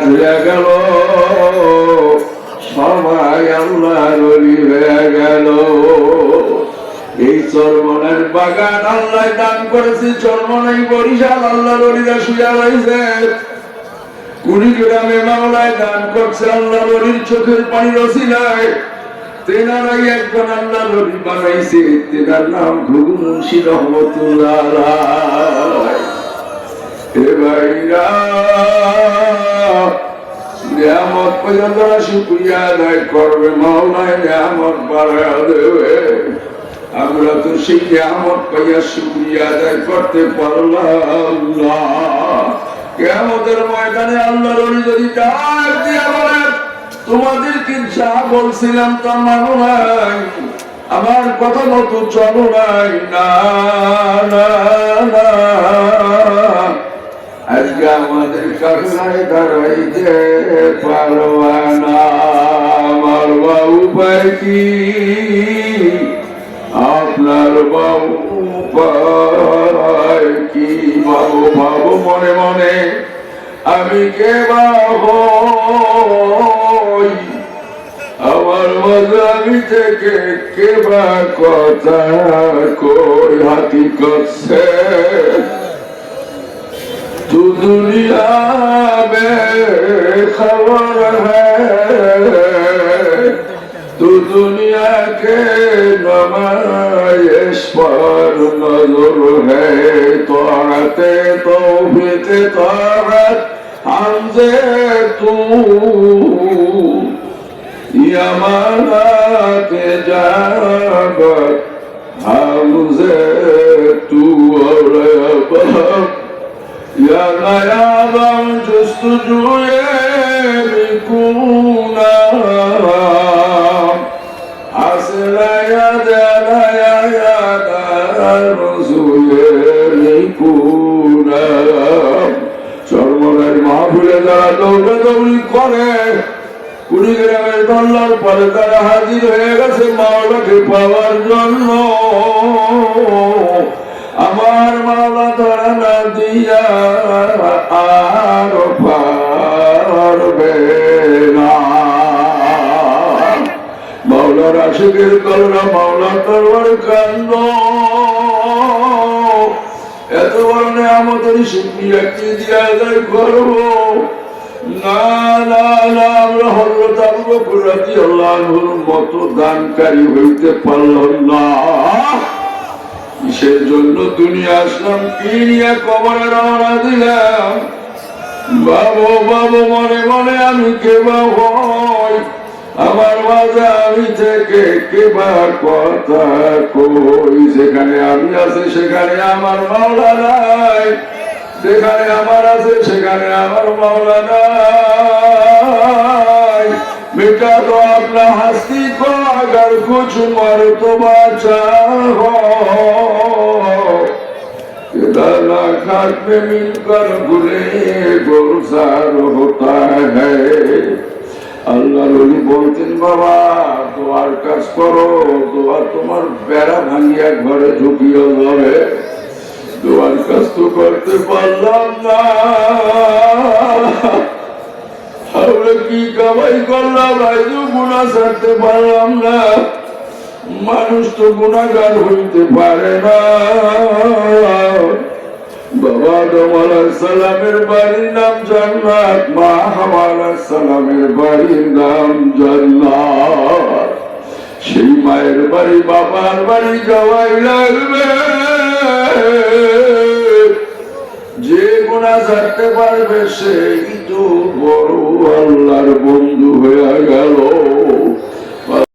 হয়ে গেল, সবাই আল্লাহর ওলি হয়ে গেল। এই চরমনের বাগান আল্লাহ দান করেছে, চরমনাই বরিশাল আল্লাহর ওলিরা শুয়ে রয়েছে। কুড়িগ্রামে মাওলায় দান করছে আল্লাহর ওলির চোখের পানির ওসিলায়। তেনারাই একজন আল্লাহর ওলি বানাইছে, তেনার নাম ঘুঘু মুন্সি রহমতুল্লাহ আলাইহি। এ ভাইরা, নিয়ামত পাইয়া যারা শুকরিয়া আদায় করবে, মাওলায় নিয়ামত বাড়ায়া দেবে। আমরা তো সেই নিয়ামত পাইয়া শুকরিয়া আদায় করতে পারলাম না। কিয়ামতের ময়দানে আল্লাহর ওলি যদি ডাক দিয়া বলেন, তোমাদেরকে যা বলছিলাম তা মানো নাই, আমার কথা মতো চলো নাই, না না না, আজকে আমাদের কারণে দাঁড়াইতে পারবা না। আমার বাবু উপায় কি, আপনার বাবু উপায় কি? বাবু বাবু মনে মনে আমি কে বাবু, আমার মজাবি থেকে কে বা কথা কই হাকিকত সে तू दुनिया में खबर है, तू दुनिया के नुमाइश पर नजर है। तोड़ते तौफीक तोड़त हमसे तू, यमानत जाबत हमसे तू, और या नया दम जस्तजुए बिकुना, असला याद नया याद रसूले बिकुना। চরমনের মাহফিলে যারা দৌড়াদৌড়ি করে, কুড়িগ্রামের দল্লার পরে তারা হাজির হয়ে গেছে মাওলাকে পাওয়ার জন্য। আমার মাওলা ধরা না দিয়া আর পারবে না। মাওলার আশিকের কলরা মাওলা দরবার কান্দ, এত বড় নিয়ামতের শুকরিয়া কি দিয়া আদায় করবো? না না না, আমরা হযরত আবু বকর রাদিয়াল্লাহু আনহুর মতো দানকারী হইতে পারলাম না। কিসের জন্য দুনিয়া আসলাম, কি নিয়ে কবরে রওনা দিলাম? বাবু বাবু মনে মনে আমি কে বা হই, আমার মাঝে আমি থেকে কে বা কথা কই। যেখানে আমি আছি সেখানে আমার মাওলা নাই, যেখানে আমার আছে সেখানে আমার মাওলা নাই। मिटा दो अपना हस्ती को अगर कुछ मर्तबा चाहो, घाट में मिलकर गुले गुलजार होता है। আল্লাহ নবী বলতেন, বাবা দোয়ার কাজ করো, দোয়া তোমার বেড়া ভাঙিয়া ঘরে ঢুকিয়ে যাবে। দোয়ার কাজ তো করতে পারলাম না, আমরা কি কামাই করলাম, আজও গুনাহ ছাড়তে পারলাম না। মানুষ তো গুনাহগার হইতে পারে না। বাবা আদম আলাইহিস সালামের বাড়ির নাম জান্নাত, মা হাওয়া আলাইহিস সালামের বাড়ির নাম জান্নাত। সেই মায়ের বাড়ি বাবার বাড়ি যাওয়াই লাগবে। যে গুনাহ ছাড়তে পারবে সেই তো বড় আল্লাহর বন্ধু হয়ে গেল।